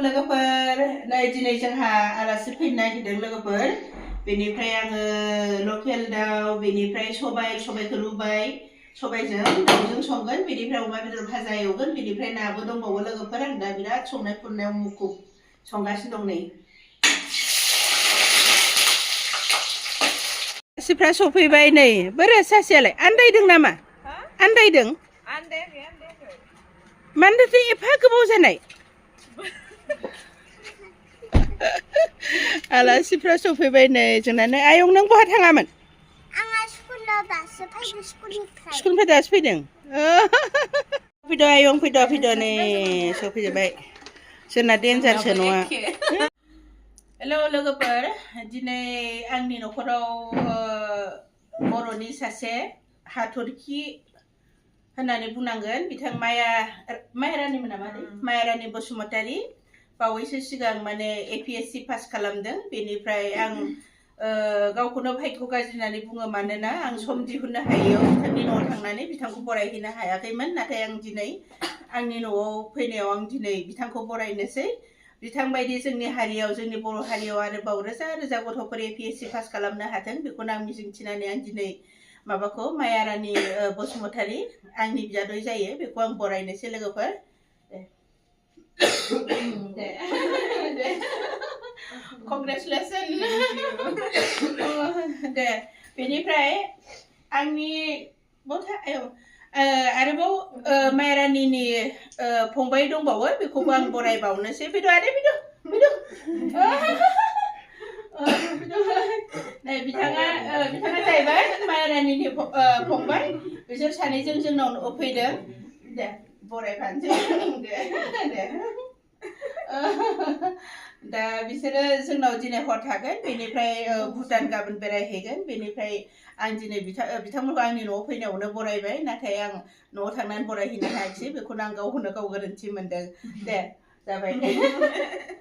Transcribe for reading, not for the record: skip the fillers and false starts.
लोगोफोर नै दिनै जोंहा आलासि फैनो नागिरदों लोगोफोर बेनिफ्राय आङो लकेल दाउ बेनिफ्राय सबायखौ रुबाय सबायजों दाउजों संगोन बेनिफ्राय अमा बेदर भाजा एवगोन बेनिफ्राय नाबो दंबावो लोगोफोर आं दा बिराद संनाय खुरनायाव मुखुब संगासिनो दं नै आलासिफ्रा सफैबाय नै बोरै सासेयालाय आन्दायदों नामा आन्दायदों मानोथो एफा गोबाव जानाय आलासिफ्रा सफैबाय नै जोंना नै आयं नों बहा थाङामोन स्कुलनिफ्राय दासो फैदों फैद' आयं फैद' नै सफैजोबबाय जोंना देन्जारसो नङा हेलौ लोगोफोर दिनै आंनि न'खराव बर'नि सासे हाथरखि होननानै बुंनांगोन बिथां मायारानिमोन नामा मायारानि बसुमतारी बावैसो सिगां माने APSC पास खालामदों बेनिफ्राय आं गावखौनो भाग्य गाज्रि होननानै बुङो मानोना आं सम दिहुननो हायैयाव बिथांनि न'आव थांनानै बिथांखौ बरायहैनो हायाखैमोन नाथाय आं दिनै आंनि न'आव फैनायाव आं दिनै बिथांखौ बरायनोसै बिथां बायदि जोंनि हारियाव जोंनि बर' हारियाव आरोबाव रोजा रोजा गथ'फोर APSC पास खालामनो हाथों बेखौनो आं मिजिंथिनानै आं दिनै माबाखौ मायारानि बसुमतारी आंनि बियादै जायो बेखौ आं बरायनोसै लोगोफोर दे कंग्रेचुलेसन दे बेनिफ्राय आंनि आरोबाव मायारानिनि फंबाय दंबावो बेखौबो आं बरायबावनोसै फैद' आदै फैद' नै बिथाङा जाहैबाय मायारानिनि फंबाय बिसोर सानैजों जोंनाव फैदों दे बरायफानोसै दे दा बिसोरो जोंनाव दिनै हर थागोन बेनिफ्राय भुटान गाबोन बेरायहैगोन बेनिफ्राय आं दिनै बिथांमोनखौ आंनि न'आव फैनायावनो बरायबाय नाथाय आं न'आव थांनानै बरायहैनो हायाखिसै बेखौनो आं गाव गोरोन्थि मोनदों दे जाबाय